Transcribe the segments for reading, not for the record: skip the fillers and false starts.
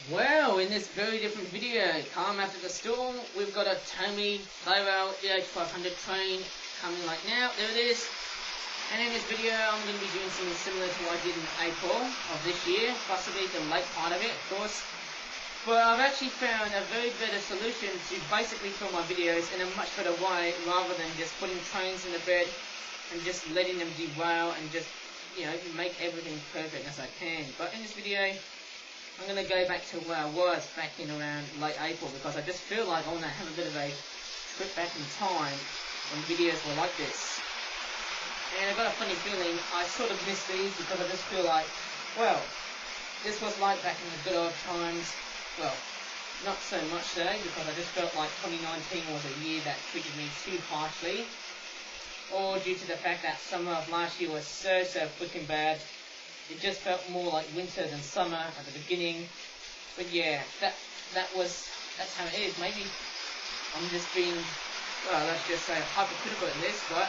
Well, in this very different video, calm after the storm, we've got a Tommy Flywell EH500 train coming like now. There it is. And in this video, I'm going to be doing something similar to what I did in April of this year, possibly the late part of it, of course. But I've actually found a very better solution to basically film my videos in a much better way, rather than just putting trains in the bed and just letting them derail and just, make everything perfect as I can. But in this video, I'm going to go back to where I was back in around late April, because I just feel like I want to have a bit of a trip back in time when videos were like this. And I've got a funny feeling I sort of miss these, because I just feel like, well, this was like back in the good old times. Well, not so much so, because I just felt like 2019 was a year that treated me too harshly. Or due to the fact that summer of last year was so freaking bad. It just felt more like winter than summer at the beginning. But yeah, that's how it is. Maybe I'm just being, well, let's just say hypercritical in this, but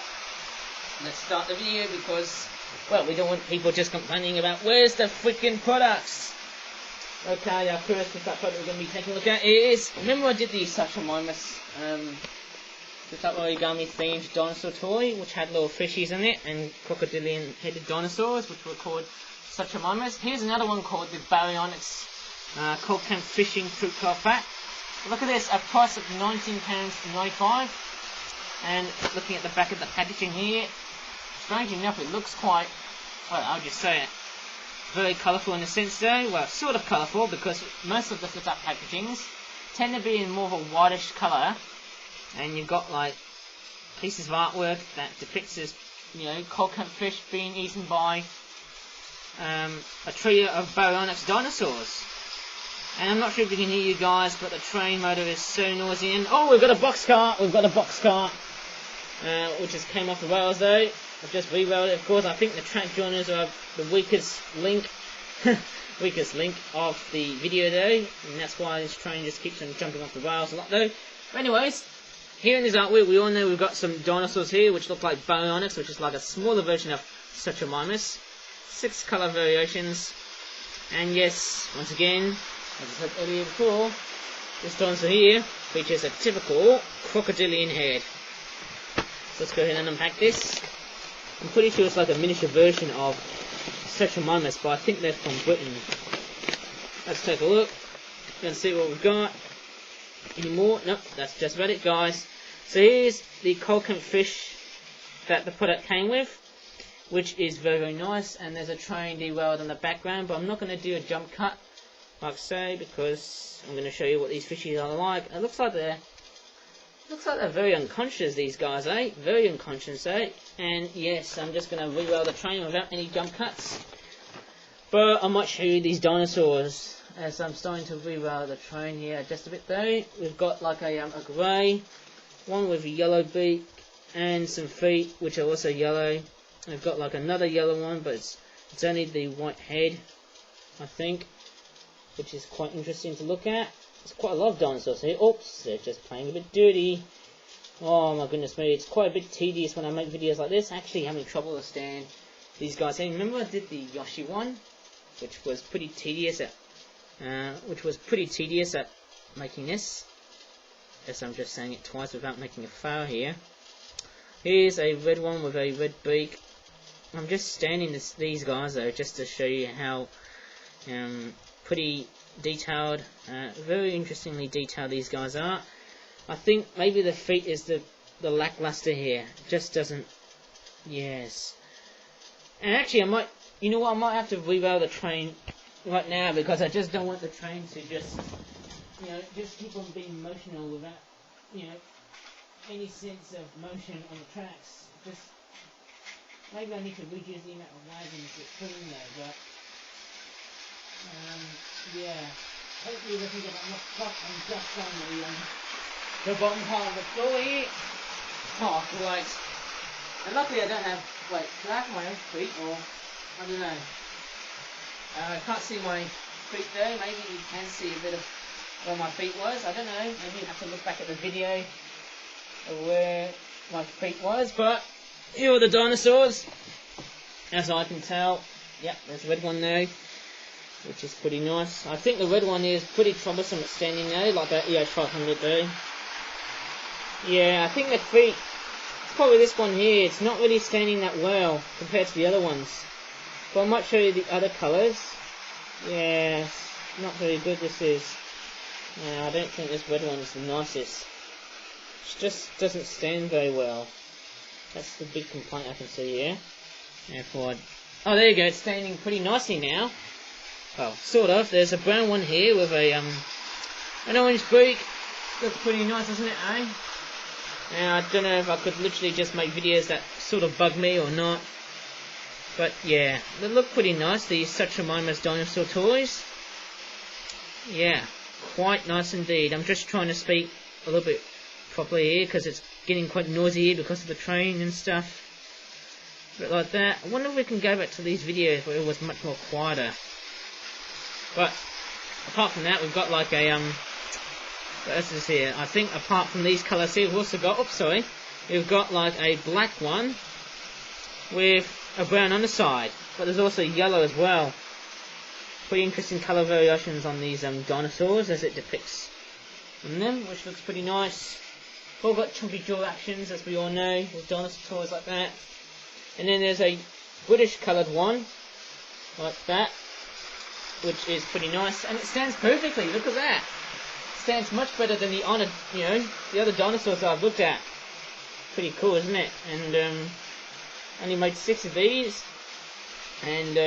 let's start the video because, well, we don't want people just complaining about where's the freaking products. Okay, our first product we're going to be taking a look at is, remember I did the Celcius Flip Flap Origami themed dinosaur toy, which had little fishies in it and crocodilian headed dinosaurs, which were called Celcius. Here's another one called the Baryonyx Coelcanth fishing fruit craft pack. Look at this, a price of £19.95. And looking at the back of the packaging here, strangely enough, it looks quite, well, I'll just say it, very colourful in a sense though. Well, sort of colourful, because most of the flip-up packagings tend to be in more of a whitish colour, and you've got like pieces of artwork that depicts this, Coelcanth fish being eaten by a trio of Baryonyx dinosaurs. And I'm not sure if you can hear you guys, but the train motor is so noisy. And oh, we've got a box cart, which just came off the rails though. I've just re-railed it, of course. I think the track joiners are the weakest link of the video though, and that's why this train just keeps on jumping off the rails a lot though. But anyways, here in this artwork, we all know we've got some dinosaurs here, which look like Baryonyx, which is like a smaller version of Celcius. 6 colour variations, and yes, once again, as I said earlier before, this dinosaur here features a typical crocodilian head. So let's go ahead and unpack this. I'm pretty sure it's like a miniature version of Celcius, but I think they're from Britain. Let's take a look and see what we've got. Any more? Nope, that's just about it, guys. So here's the Coelcanth fish that the product came with, which is very nice, and there's a train derailed in the background, but I'm not going to do a jump cut like so, because I'm going to show you what these fishies are like. It looks like they're very unconscious, these guys, eh? Very unconscious, eh? And yes, I'm just going to re-rail the train without any jump cuts. But I might show you these dinosaurs as I'm starting to re-rail the train here just a bit though. We've got like a grey, one with a yellow beak, and some feet which are also yellow. We've got like another yellow one, but it's only the white head, I think, which is quite interesting to look at. There's quite a lot of dinosaurs here. Oops, they're just playing a bit dirty. Oh my goodness me, it's quite a bit tedious when I make videos like this. Actually having trouble to stand these guys here. Remember I did the Yoshi one, which was pretty tedious at making this. Guess I'm just saying it twice without making a fail here. Here's a red one with a red beak. I'm just standing these guys though, just to show you how pretty detailed, very interestingly detailed these guys are. I think maybe the feet is the lackluster here. It just doesn't. Yes. And actually, I might have to re-rail the train right now, because I just don't want the train to just keep on being motional without, any sense of motion on the tracks. Just maybe I need to reduce the amount of wagons that's pulling though, but yeah. Hopefully we can get that enough stuff and just on the bottom part of the floor here. Oh, great. And luckily I don't have, do I have my own feet, or, I don't know. I can't see my feet though. Maybe you can see a bit of where my feet was. I don't know. Maybe you have to look back at the video of where my feet was. But here are the dinosaurs, as I can tell. Yep, there's a red one there. which is pretty nice. I think the red one is pretty troublesome at standing though, like that EH500 though. Yeah, I think the feet, it's probably this one here, it's not really standing that well compared to the other ones. But I might show you the other colours. Yeah, it's not very good this is. No, I don't think this red one is the nicest. It just doesn't stand very well. That's the big complaint I can see here. Therefore, oh, there you go, it's standing pretty nicely now. Well, sort of. There's a brown one here with a an orange beak. Looks pretty nice, doesn't it, eh? Now, I don't know if I could literally just make videos that sort of bug me or not. But yeah, they look pretty nice. These such remind me of dinosaur toys. Yeah, quite nice indeed. I'm just trying to speak a little bit properly here because it's getting quite noisy here because of the train and stuff. But like that. I wonder if we can go back to these videos where it was much more quieter. But apart from that, we've got like a what else is here? I think apart from these colours here, we've also got, oops, sorry, we've got like a black one with a brown underside, but there's also yellow as well. Pretty interesting colour variations on these dinosaurs as it depicts on them, which looks pretty nice. We've all got chunky jaw actions, as we all know, with dinosaur toys like that. And then there's a British coloured one, like that, which is pretty nice, and it stands perfectly. Look at that. It stands much better than the honoured, you know, the other dinosaurs I've looked at. Pretty cool, isn't it? And only made 6 of these, and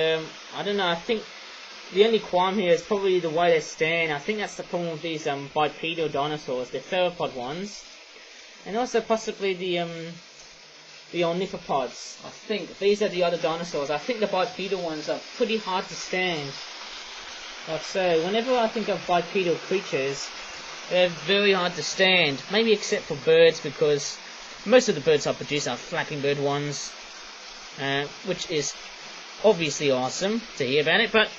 I don't know. I think the only qualm here is probably the way they stand. I think that's the problem with these bipedal dinosaurs, the theropod ones, and also possibly the ornithopods. I think these are the other dinosaurs. I think the bipedal ones are pretty hard to stand. Like so, whenever I think of bipedal creatures, they're very hard to stand. Maybe except for birds, because most of the birds I produce are flapping bird ones, which is obviously awesome to hear about it. But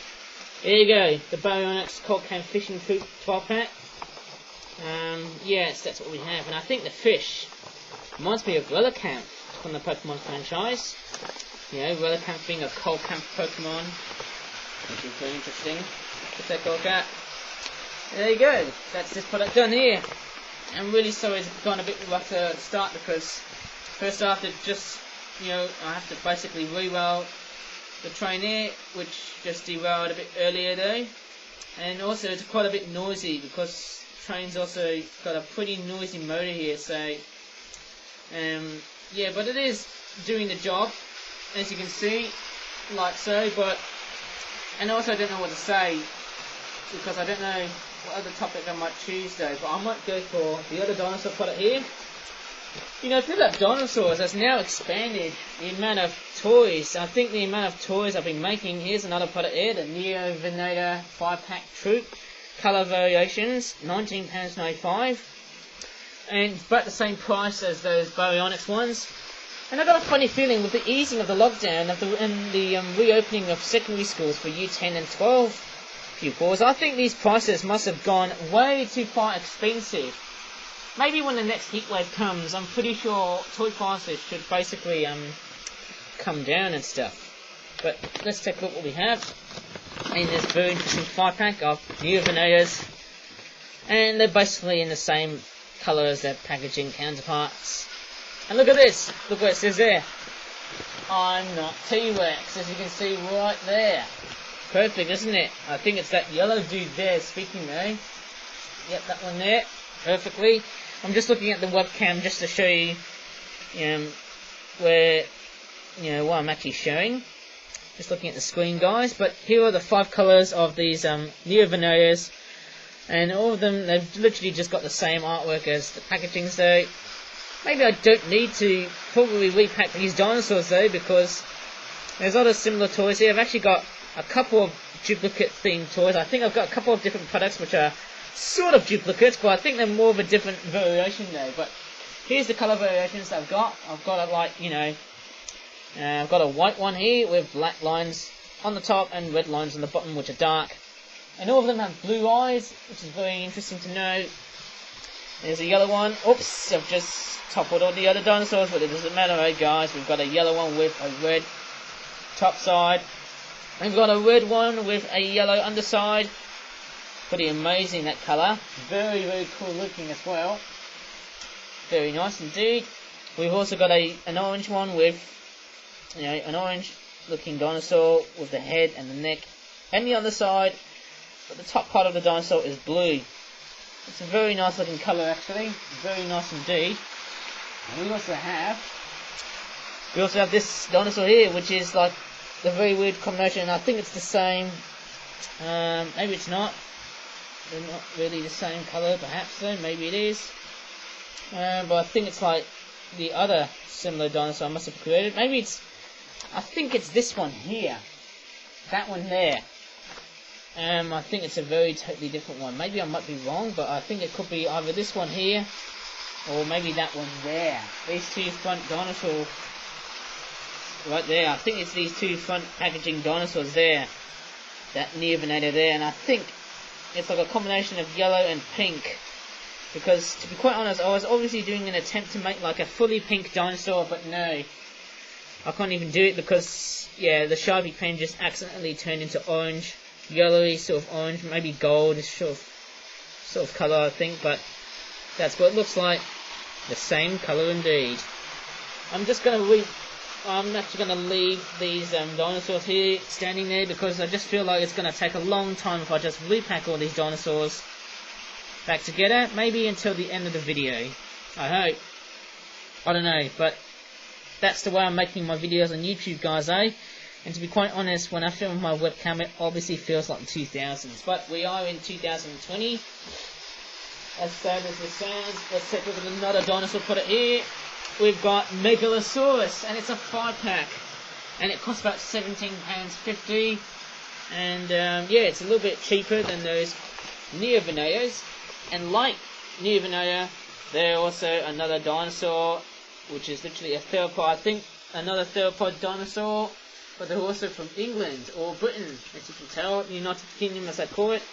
there you go, the Baryonyx Coelcanth fishing troop 12 pack. Yes, that's what we have, and I think the fish reminds me of Coelcanth from the Pokemon franchise. You know, Coelcanth being a Coelcanth Pokemon, which is very interesting. Just take a look at. There you go. That's this product done here. I'm really sorry it's gone a bit rough to start because first I have to just, you know, I have to basically re-roll the train here, which just derailed a bit earlier though. And also it's quite a bit noisy because the train's also got a pretty noisy motor here, so yeah, but it is doing the job, as you can see, like so. But and also I don't know what to say because I don't know what other topic I might choose though, but I might go for the other dinosaur product here. You know, Flip Flap Dinosaurs has now expanded the amount of toys. I think the amount of toys I've been making, here's another product here, the Neovenator 5-pack troop. Colour variations, £19.95. And about the same price as those Baryonyx ones. And I got a funny feeling with the easing of the lockdown and the reopening of secondary schools for Year 10 and 12 pupils, I think these prices must have gone way too far expensive. Maybe when the next heatwave comes, I'm pretty sure toy prices should basically come down and stuff. But let's take a look what we have. In this very interesting 5-pack of Neovenators. And they're basically in the same colour as their packaging counterparts. And look at this! Look what it says there. I'm not T-Rex, as you can see right there. Perfect, isn't it? I think it's that yellow dude there speaking though. Yep, that one there. Perfectly. I'm just looking at the webcam just to show you, where, what I'm actually showing. Just looking at the screen, guys. But here are the 5 colours of these Neovenators. And all of them, they've literally just got the same artwork as the packaging, so maybe I don't need to probably repack these dinosaurs though, because there's other similar toys here. I've actually got a couple of duplicate themed toys. I think I've got a couple of different products which are sort of duplicates, but I think they're more of a different variation though. But here's the colour variations I've got. I've got I've got a white one here with black lines on the top and red lines on the bottom, which are dark. And all of them have blue eyes, which is very interesting to know. There's a yellow one. Oops, I've just toppled all the other dinosaurs, but it doesn't matter, eh, guys. We've got a yellow one with a red top side. We've got a red one with a yellow underside. Pretty amazing, that colour. Very, very cool looking as well. Very nice indeed. We've also got an orange one with, an orange looking dinosaur with the head and the neck and the underside. But the top part of the dinosaur is blue. It's a very nice looking colour actually. Very nice indeed. And we also have this dinosaur here, which is like a very weird combination. I think it's the same. Maybe it's not. They're not really the same colour, perhaps though. Maybe it is. But I think it's like the other similar dinosaur I must have created. Maybe it's. I think it's this one here. That one there. I think it's a very totally different one. Maybe I might be wrong, but I think it could be either this one here, or maybe that one there. These two front dinosaurs, right there. I think it's these two front packaging dinosaurs there. That Neovenator there, and I think it's like a combination of yellow and pink. Because, to be quite honest, I was obviously doing an attempt to make like a fully pink dinosaur, but no. I can't even do it because, yeah, the Sharpie pen just accidentally turned into orange. Yellowy, sort of orange, maybe gold is sort of colour, I think, but that's what it looks like. The same colour indeed. I'm actually going to leave these dinosaurs here standing there because I just feel like it's going to take a long time if I just repack all these dinosaurs back together. Maybe until the end of the video. I hope. I don't know, but that's the way I'm making my videos on YouTube, guys, eh? And to be quite honest, when I film with my webcam, it obviously feels like the 2000s. But we are in 2020. As sad as this sounds, let's take a look at another dinosaur product here. We've got Megalosaurus, and it's a 5-pack. And it costs about £17.50. And yeah, it's a little bit cheaper than those Neovenators. And like Neovenator, they're also another dinosaur, which is literally a theropod. I think another theropod dinosaur. But they're also from England, or Britain, as you can tell, the United Kingdom as I call it.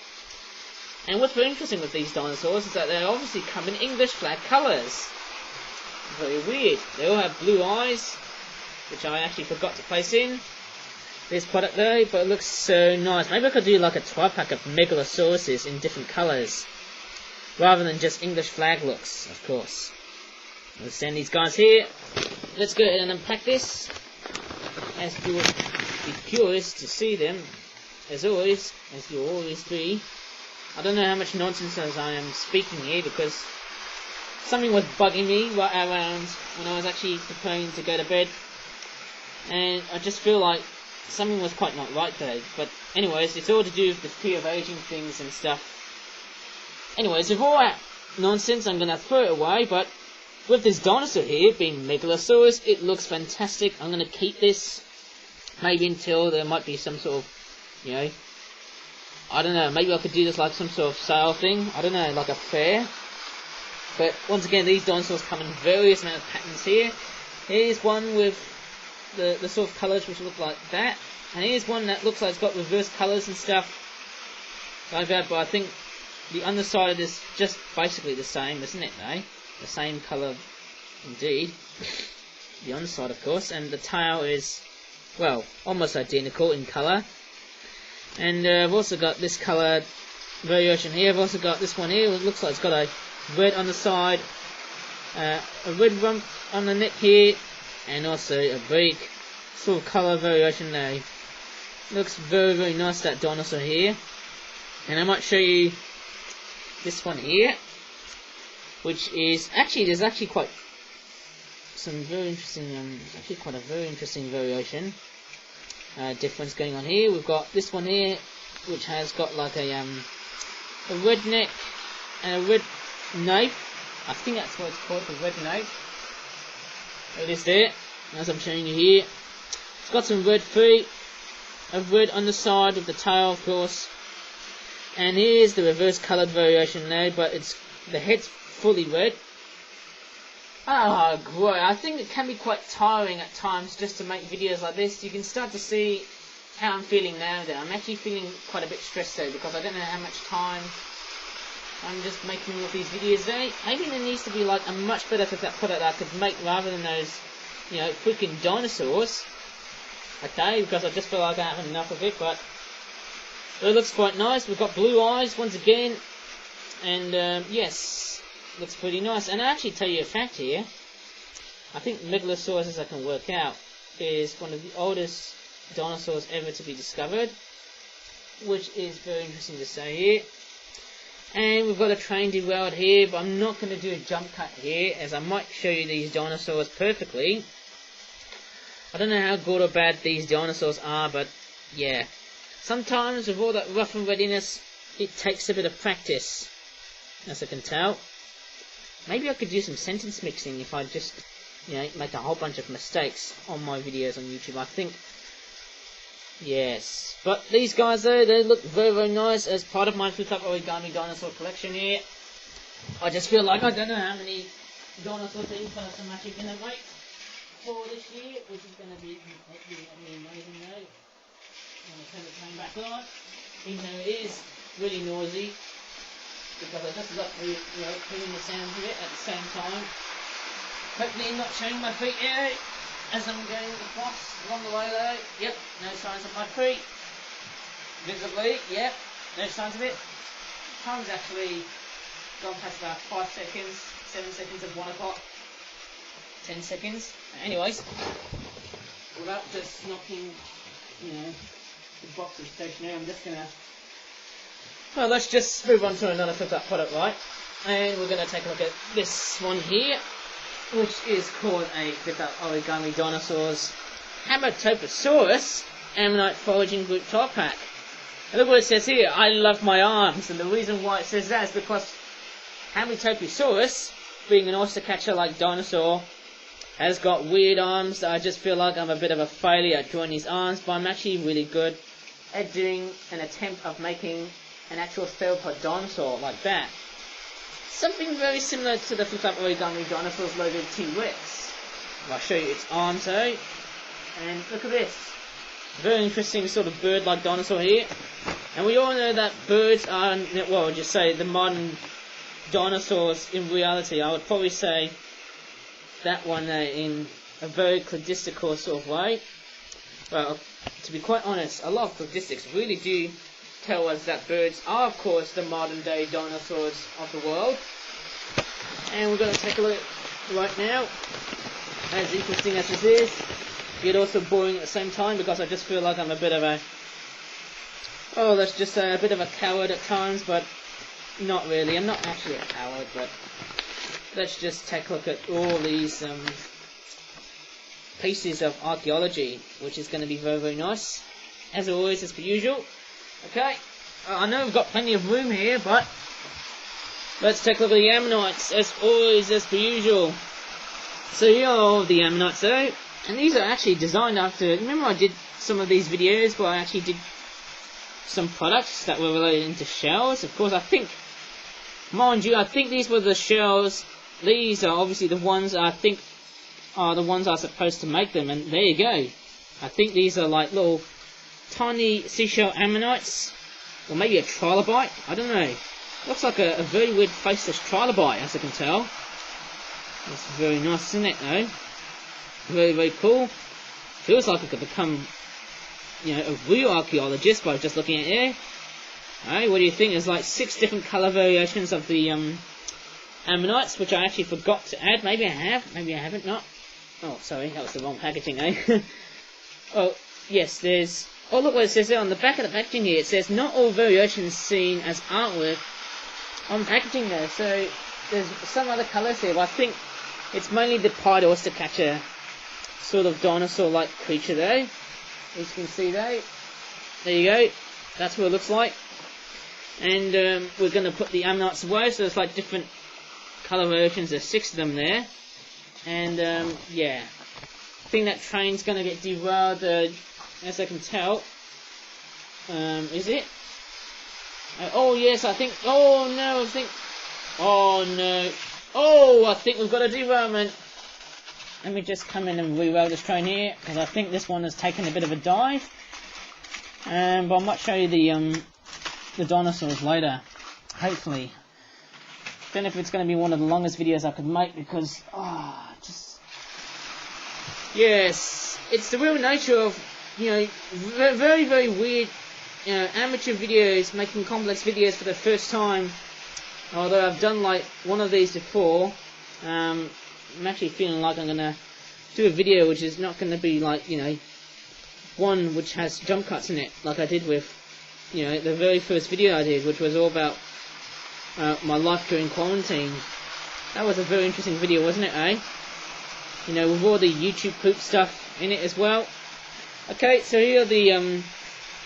And what's very interesting with these dinosaurs is that they obviously come in English flag colours. Very weird. They all have blue eyes, which I actually forgot to place in this product though, but it looks so nice. Maybe I could do like a 12-pack of Megalosauruses in different colours, rather than just English flag looks, of course. Let's send these guys here. Let's go ahead and unpack this. As you will be curious to see them, as always, as you'll always be. I don't know how much nonsense I am speaking here because something was bugging me right around when I was actually preparing to go to bed, and I just feel like something was quite not right though. But anyways, it's all to do with the fear of aging things and stuff. Anyways, with all that nonsense, I'm gonna throw it away. But with this dinosaur here being Megalosaurus, it looks fantastic. I'm gonna keep this. Maybe until there might be some sort of, I don't know, maybe I could do this like some sort of sale thing. I don't know, like a fair. But once again, these dinosaurs come in various amount of patterns here. Here's one with the sort of colours which look like that. And here's one that looks like it's got reverse colours and stuff like that. But I think the underside is just basically the same, isn't it, eh? The same colour indeed. The underside, of course. And the tail is, well, almost identical in colour. And I've also got this colour variation here. I've also got this one here. It looks like it's got a red on the side, a red rump on the neck here, and also a beak. Sort of colour variation there. Looks very, very nice, that dinosaur here. And I might show you this one here, which is actually, there's actually quite some very interesting, actually quite a very interesting variation difference going on here. We've got this one here, which has got like a red neck and a red nape. I think that's what it's called, the red nape. There it is there, as I'm showing you here. It's got some red feet, a red on the side with the tail, of course. And here's the reverse coloured variation now, but it's the head's fully red. Oh, great. I think it can be quite tiring at times just to make videos like this. You can start to see how I'm feeling now though. I'm actually feeling quite a bit stressed though, because I don't know how much time I'm just making all these videos there. Maybe there needs to be like a much better product that I could make rather than those, freaking dinosaurs. Okay, because I just feel like I haven't enough of it, but it looks quite nice. We've got blue eyes once again, and yes, looks pretty nice. And I actually tell you a fact here. I think Megalosaurus, as I can work out, is one of the oldest dinosaurs ever to be discovered, which is very interesting to say here. And we've got a train derailed here, but I'm not going to do a jump cut here, as I might show you these dinosaurs perfectly. I don't know how good or bad these dinosaurs are, but yeah. Sometimes with all that rough and readiness, it takes a bit of practice, as I can tell. Maybe I could do some sentence mixing if I just, make a whole bunch of mistakes on my videos on YouTube, I think. Yes. But these guys though, they look very, very nice as part of my Flip Flap Origami dinosaur collection here. I just feel like I don't know how many dinosaur things I'm actually going to make for this year, which is going to be completely amazing though. I'm going to turn the train back on, even though it is really noisy, because I just love hearing the sounds of it at the same time. Hopefully not showing my feet here as I'm going across along the way though. Yep, no signs of my feet. Visibly, yep, no signs of it. Time's actually gone past about 5 seconds, 7 seconds of 1 o'clock. 10 seconds. Anyways, without just knocking, the box is stationary, I'm just gonna. Well, let's just move on to another Flip Flap product, right? And we're gonna take a look at this one here, which is called a Flip Flap Origami Dinosaurs Hammertoposaurus Ammonite Foraging Group 12 pack. And look what it says here. I love my arms, and the reason why it says that is because Hammertoposaurus, being an oyster catcher like dinosaur, has got weird arms that I just feel like I'm a bit of a failure at drawing these arms, but I'm actually really good at doing an attempt of making an actual Theropod dinosaur like that. Something very similar to the Flip Flap Origami Dinosaurs logo T-Rex. I'll show you its arms though. And look at this. Very interesting sort of bird-like dinosaur here. And we all know that birds are, well, just say the modern dinosaurs in reality. I would probably say that one in a very cladistical sort of way. Well, to be quite honest, a lot of cladistics really do tell us that birds are, of course, the modern day dinosaurs of the world. And we're going to take a look right now. As interesting as this is, yet also boring at the same time, because I just feel like I'm a bit of a, let's just say a bit of a coward at times, but not really. I'm not actually a coward, but let's just take a look at all these pieces of archaeology, which is going to be very, very nice, as always, as per usual. Okay, I know we've got plenty of room here, but let's take a look at the ammonites, as always, as per usual. So here are all the ammonites though, and these are actually designed after, remember I did some of these videos where I actually did some products that were related to shells. Of course, I think, mind you, I think these were the shells. These are obviously the ones I think are the ones I was supposed to make them, and there you go. I think these are like little tiny seashell ammonites, or maybe a trilobite, I don't know. Looks like a very weird faceless trilobite, as I can tell. It's very nice, isn't it, though? Very, very cool. Feels like I could become, a real archaeologist by just looking at it. Alright, what do you think? There's like 6 different colour variations of the ammonites, which I actually forgot to add. Maybe I have, maybe I haven't, not. Oh, sorry, that was the wrong packaging, eh? Oh, yes, there's... Oh, look what it says there on the back of the packaging here. It says, not all variations seen as artwork on packaging there. So, there's some other colours here, but I think it's mainly the pied oyster catcher sort of dinosaur-like creature there. As you can see there. There you go. That's what it looks like. And we're going to put the ammonites away, so there's like different colour versions. There's 6 of them there. And, yeah. I think that train's going to get derailed, as I can tell. Is it? Oh, yes, I think... Oh, no, I think... Oh, no. Oh, I think we've got a derailment. Let me just come in and re-rail this train here, because I think this one has taken a bit of a dive. But I might show you the dinosaurs later, hopefully. Don't know if it's going to be one of the longest videos I could make, because, yes, it's the real nature of very, very weird, amateur videos, making complex videos for the first time. Although I've done like one of these before, I'm actually feeling like I'm gonna do a video which is not gonna be like, one which has jump cuts in it, like I did with, the very first video I did, which was all about my life during quarantine. That was a very interesting video, wasn't it, eh? With all the YouTube poop stuff in it as well. Okay, so here are the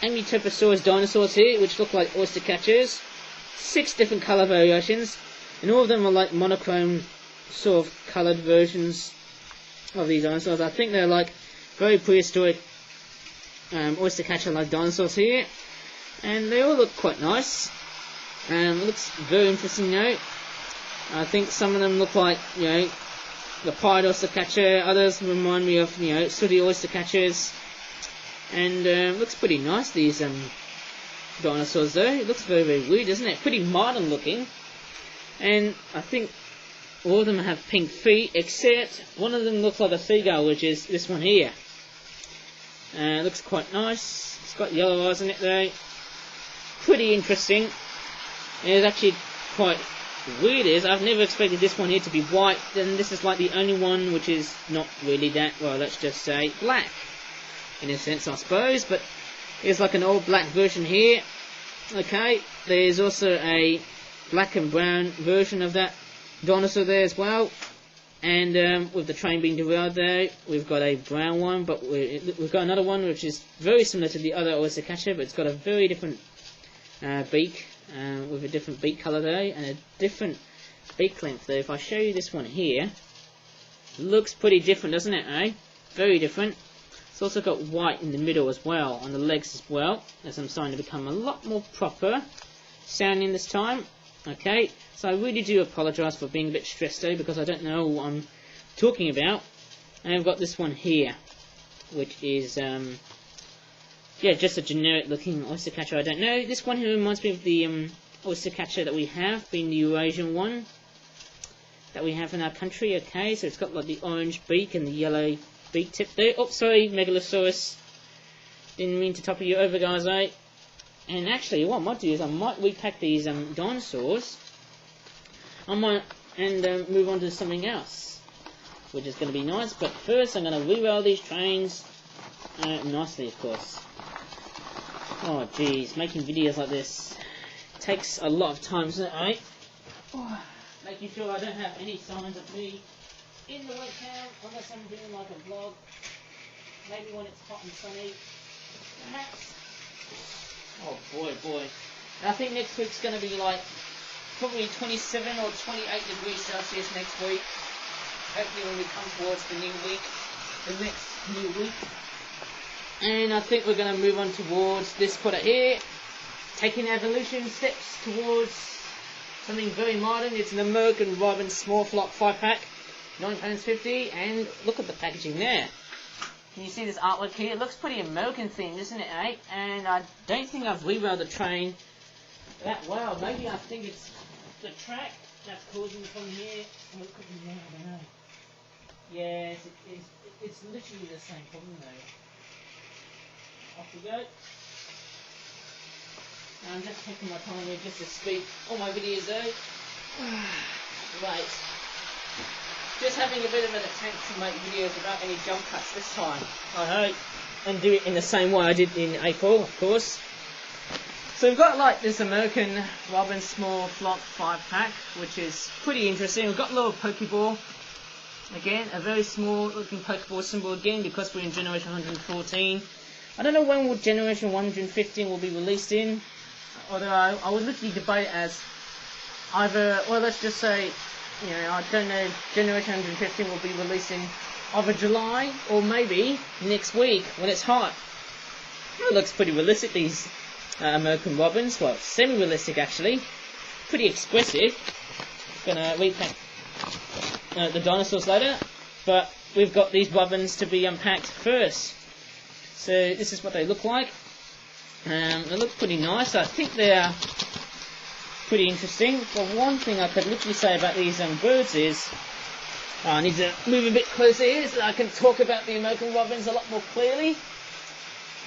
Ametoposaurus dinosaurs here, which look like oyster catchers. 6 different colour variations, and all of them are like monochrome sort of coloured versions of these dinosaurs. I think they're like very prehistoric oyster catcher like dinosaurs here, and they all look quite nice. It looks very interesting now. I think some of them look like, the pied oyster catcher, others remind me of, sooty oyster catchers, and looks pretty nice, these dinosaurs though. It looks very, very weird, doesn't it? Pretty modern looking, and I think all of them have pink feet, except one of them looks like a seagull, which is this one here. It looks quite nice. It's got yellow eyes in it though. Pretty interesting. And it's actually quite weird is I've never expected this one here to be white, and this is like the only one which is not really that, well, let's just say black in a sense, I suppose, but there's like an old black version here. Okay, there's also a black and brown version of that dinosaur there as well, and with the train being derailed there, we've got a brown one, but we've got another one which is very similar to the other oyster catcher, but it's got a very different beak, with a different beak colour there, and a different beak length though. If I show you this one here, looks pretty different, doesn't it, eh? Very different. It's also got white in the middle as well, on the legs as well, as I'm starting to become a lot more proper sounding this time. Okay, so I really do apologise for being a bit stressed though, because I don't know what I'm talking about. And I've got this one here, which is just a generic looking oyster catcher. I don't know. This one here reminds me of the oyster catcher that we have, being the Eurasian one that we have in our country. Okay, so it's got like the orange beak and the yellow beak tip there. Oh, sorry, Megalosaurus. Didn't mean to topple you over, guys, eh? And actually, what I might do is I might repack these dinosaurs. I might move on to something else, which is going to be nice. But first, I'm going to re-rail these trains nicely, of course. Oh, jeez, making videos like this takes a lot of time, doesn't it, eh? Oh, making sure I don't have any signs of me in the webcam, unless I'm doing like a vlog. Maybe when it's hot and sunny, perhaps. Oh boy. I think next week's going to be like probably 27 or 28 degrees Celsius next week. Hopefully when we come towards the new week, the next new week. And I think we're going to move on towards this product here, taking evolution steps towards something very modern. It's an American Robin small flock 5-pack, £9.50, and look at the packaging there. Can you see this artwork here? It looks pretty American themed, isn't it, eh? And I don't think I've re-railed the train that well. Maybe I think it's the track that's causing the problem here. Oh, it could be there, I don't know. Yeah, it's literally the same problem though. Off we go. I'm just taking my time here just to speed all my videos though. Right. Just having a bit of an attempt to make videos without any jump cuts this time, I hope, and do it in the same way I did in April, of course. So we've got like this American Robin small flock 5-pack, which is pretty interesting. We've got a little Pokeball, again, a very small looking Pokeball symbol again, because we're in Generation 114. I don't know when Generation 115 will be released in, although I would literally debate as either, well, let's just say, I don't know, Generation 115 will be releasing either July or maybe next week when it's hot. It looks pretty realistic, these American Robins. Well, semi-realistic actually. Pretty expressive. Gonna repack the dinosaurs later, but we've got these Robins to be unpacked first. So this is what they look like. They look pretty nice. I think they're pretty interesting. But one thing I could literally say about these birds is, I need to move a bit closer here so that I can talk about the American Robins a lot more clearly.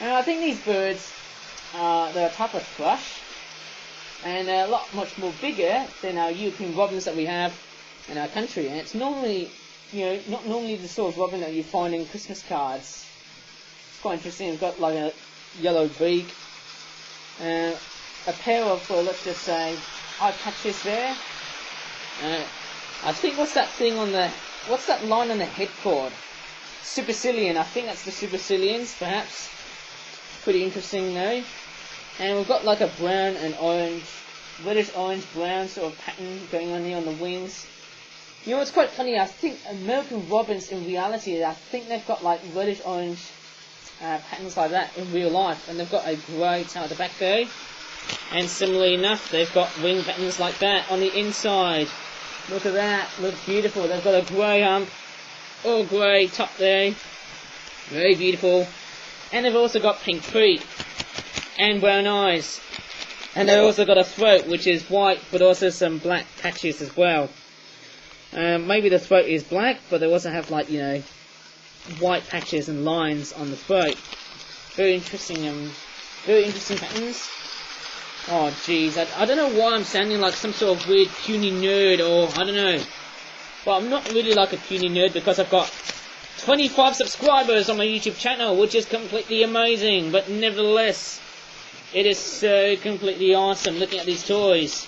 And I think these birds, they're a type of thrush, and they're a lot much more bigger than our European robins that we have in our country. And it's normally, not normally the sort of robin that you find in Christmas cards. It's quite interesting. It's got like a yellow beak, a pair of, let's just say, eye patches there. I think what's that line on the head called? Supercilium. I think that's the superciliums, perhaps. Pretty interesting though. And we've got like a brown and orange, reddish orange brown sort of pattern going on here on the wings. You know, it's quite funny. I think American robins in reality, I think they've got like reddish orange patterns like that in real life, and they've got a grey tail at the back there. And similarly enough, they've got wing patterns like that on the inside. Look at that, looks beautiful. They've got a grey hump, all grey top there, very beautiful. And they've also got pink feet and brown eyes. And they've also got a throat which is white, but also some black patches as well. Maybe the throat is black, but they also have like, white patches and lines on the throat. Very interesting patterns. Oh jeez, I don't know why I'm sounding like some sort of weird puny nerd, or I don't know. But I'm not really like a puny nerd because I've got 25 subscribers on my YouTube channel, which is completely amazing. But nevertheless, it is so completely awesome looking at these toys.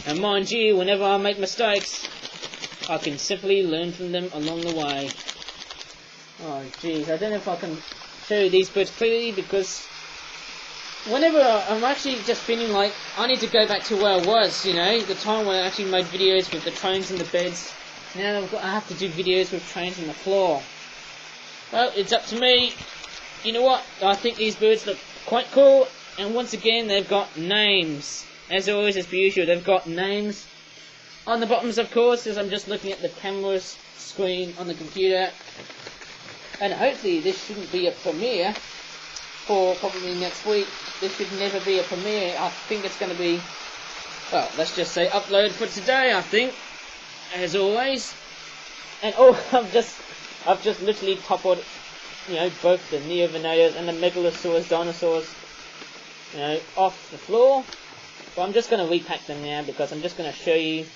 And mind you, whenever I make mistakes, I can simply learn from them along the way. Oh jeez, I don't know if I can show you these birds clearly, because whenever I'm actually just feeling like I need to go back to where I was, the time when I actually made videos with the trains and the beds. Now I have to do videos with trains on the floor. Well, it's up to me. You know what? I think these birds look quite cool, and once again they've got names. As always, as per usual, they've got names on the bottoms, of course, as I'm just looking at the camera's screen on the computer. And hopefully this shouldn't be a premiere for probably next week. This should never be a premiere. I think it's going to be, well, let's just say upload for today, I think, as always. And I've just literally toppled, both the Neovenators and the Megalosaurus dinosaurs, off the floor. But I'm just going to repack them now, because I'm just going to show you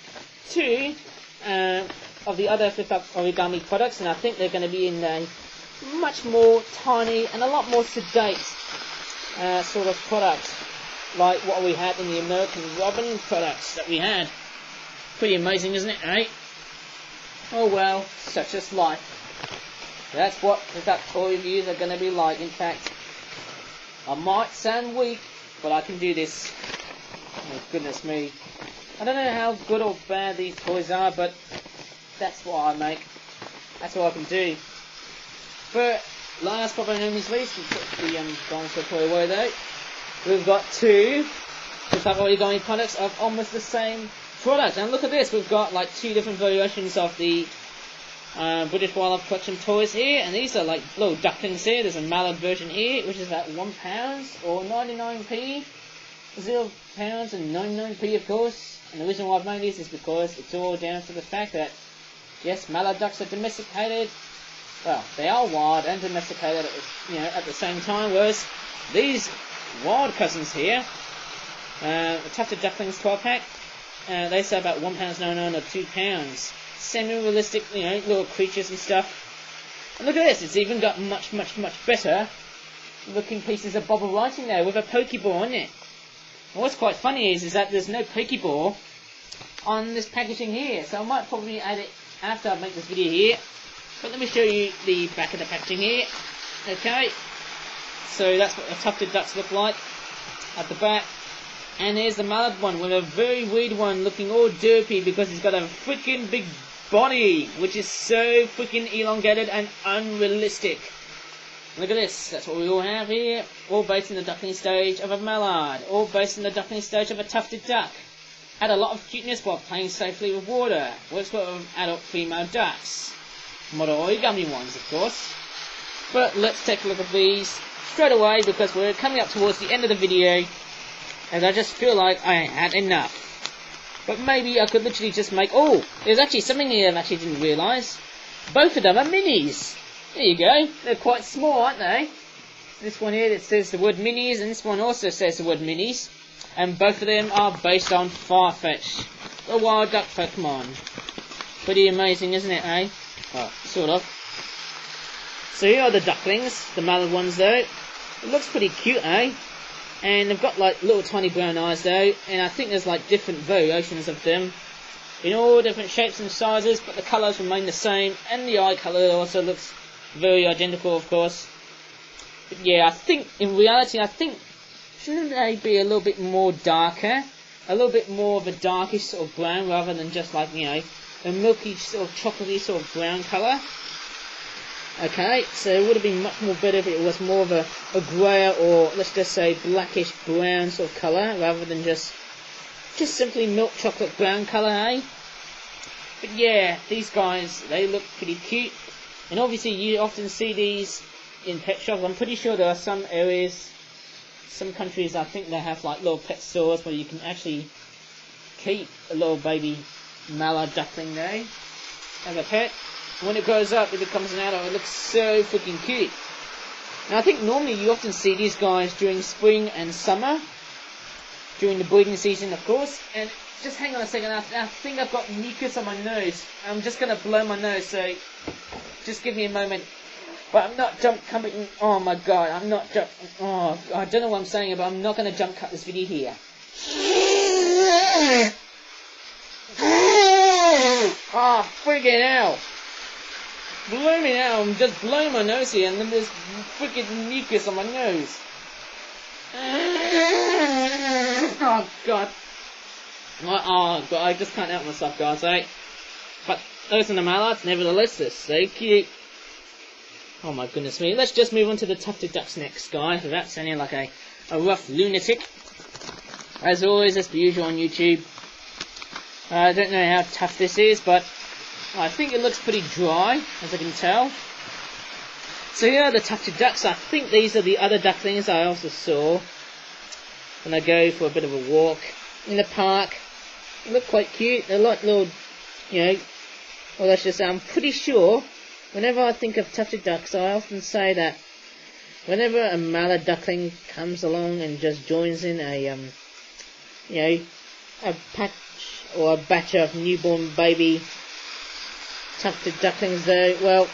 two of the other Flip Flap Origami products, and I think they're going to be in a much more tiny and a lot more sedate sort of product, like what we had in the American Robin products that we had. Pretty amazing, isn't it, eh? Oh well, such is life. That's what Flip Flap toy reviews are going to be like. In fact, I might sound weak, but I can do this. Oh goodness me. I don't know how good or bad these toys are, but that's what I make. That's what I can do. But last but by no means least, we put the dinosaur toy away though. We've got two Flip Flap Origami products of almost the same product. And look at this, we've got like two different variations of the British Wildlife Collection toys here, and these are like little ducklings here. There's a mallard version here, which is at £1 or 99p. £0 and 99p, of course. And the reason why I've made this is because it's all down to the fact that, yes, mallard ducks are domesticated. Well, they are wild and domesticated, at the same time. Whereas these wild cousins here, the tufted ducklings 12-pack, they sell about £1.99 or £2. Semi-realistic, little creatures and stuff. And look at this, it's even got much, much, much better looking pieces of bobble writing there with a Pokeball on it. And what's quite funny is that there's no Pokeball on this packaging here, so I might probably add it after I make this video here. But let me show you the back of the packaging here. Okay, so that's what the tufted ducks look like at the back. And here's the mallard one with a very weird one looking all derpy because he's got a freaking big body, which is so freaking elongated and unrealistic. Look at this, that's what we all have here. All based in the duckling stage of a mallard. All based in the duckling stage of a tufted duck. Add a lot of cuteness while playing safely with water. Works well with adult female ducks. Model origami ones, of course. But let's take a look at these straight away, because we're coming up towards the end of the video, and I just feel like I had enough. But maybe I could literally just make... Oh, there's actually something here I actually didn't realise. Both of them are minis. There you go. They're quite small, aren't they? This one here that says the word minis, and this one also says the word minis. And both of them are based on Farfetch, the wild duck Pokemon. Pretty amazing, isn't it, eh? Well, sort of. So here are the ducklings, the mallard ones though. It looks pretty cute, eh? And they've got like little tiny brown eyes though, and I think there's like different variations of them in all different shapes and sizes, but the colours remain the same, and the eye colour also looks very identical, of course. But yeah, I think in reality, shouldn't they be a little bit more darker, a little bit more of a darkish sort of brown, rather than just like, you know, a milky sort of chocolatey sort of brown colour? Okay, so it would have been much more better if it was more of a greyer, or let's just say blackish brown sort of colour, rather than just simply milk chocolate brown colour, eh? But yeah, these guys, they look pretty cute. And obviously you often see these in pet shops. I'm pretty sure there are some areas, some countries, I think they have like little pet stores where you can actually keep a little baby mallard duckling there as a pet. When it grows up, if it becomes an adult, it looks so freaking cute. Now I think normally you often see these guys during spring and summer, during the breeding season of course. And just hang on a second, I think I've got mucus on my nose. I'm just going to blow my nose, so just give me a moment. But I'm not coming, oh my god, I'm not oh, I don't know what I'm saying, but I'm not going to jump cut this video here. Oh, freaking hell. Blooming hell, I'm just blowing my nose here, and then there's freaking mucus on my nose. Oh god. Oh god, I just can't help myself, guys, eh? But those are the mallards, nevertheless, they're so cute. Oh my goodness me. Let's just move on to the tufted ducks next, guys, without sounding like a rough lunatic. As always, as per usual on YouTube. I don't know how tough this is, but I think it looks pretty dry, as I can tell. So here are the tufted ducks. I think these are the other ducklings I also saw when I go for a bit of a walk in the park. They look quite cute. They're like little, you know, well, let's just say, I'm pretty sure, whenever I think of tufted ducks, I often say that whenever a mallard duckling comes along and just joins in a, you know, a patch or a batch of newborn baby tufted ducklings there, well,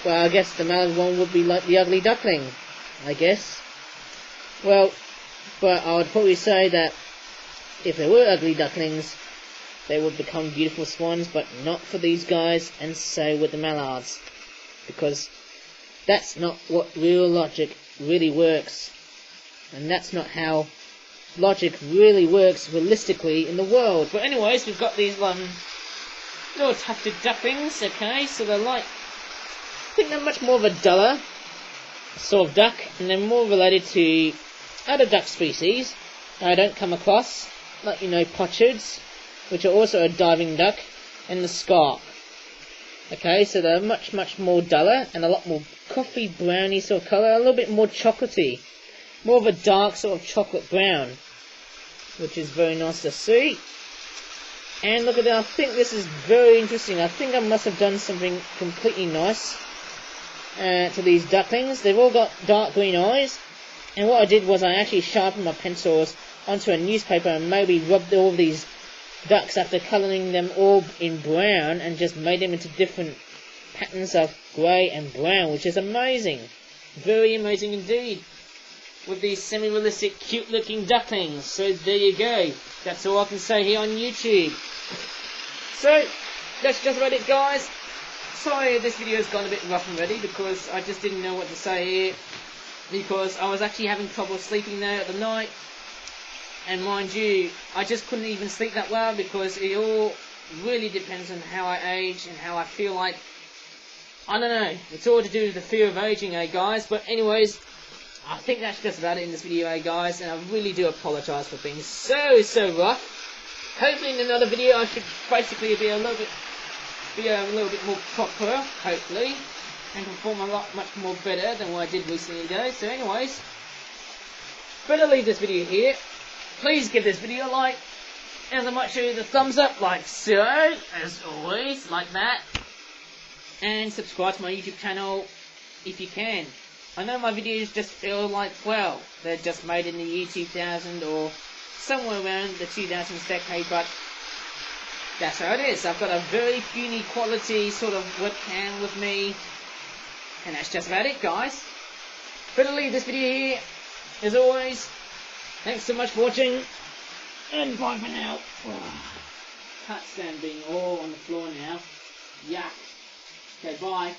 I guess the mallard one would be like the ugly duckling, I guess. Well, but I would probably say that if there were ugly ducklings, they would become beautiful swans, but not for these guys, and so with the mallards, because that's not what real logic really works, and that's not how logic really works realistically in the world. But anyways, we've got these little tufted ducklings, okay, so they're like, I think they're much more of a duller sort of duck, and they're more related to other duck species I don't come across, like, you know, pottards, which are also a diving duck, and the scarp. Okay, so they're much more duller, and a lot more coffee browny sort of colour, a little bit more chocolatey, more of a dark sort of chocolate brown, which is very nice to see. And look at that, I think this is very interesting. I think I must have done something completely nice to these ducklings. They've all got dark green eyes, and what I did was I actually sharpened my pencils onto a newspaper and maybe rubbed all these ducks after colouring them all in brown, and just made them into different patterns of grey and brown, which is amazing. Very amazing indeed, with these semi-realistic cute looking ducklings. So there you go, that's all I can say here on YouTube. So that's just about it, guys. Sorry this video's gone a bit rough and ready, because I just didn't know what to say here, because I was actually having trouble sleeping there at the night. And mind you, I just couldn't even sleep that well, because it all really depends on how I age and how I feel like. I don't know, it's all to do with the fear of aging, guys. But anyways, I think that's just about it in this video, guys. And I really do apologise for being so rough. Hopefully in another video I should basically be a little bit more proper, hopefully, and perform much more better than what I did recently, though. So anyways, better leave this video here. Please give this video a like, and I might show you the thumbs up, like so, as always, like that. And subscribe to my YouTube channel if you can. I know my videos just feel like, well, they're just made in the year 2000 or somewhere around the 2000s decade, but that's how it is. I've got a very puny quality sort of webcam with me, and that's just about it, guys. Better leave this video here. As always, thanks so much for watching, and bye for now. Can't stand being all on the floor now. Yuck. Okay, bye.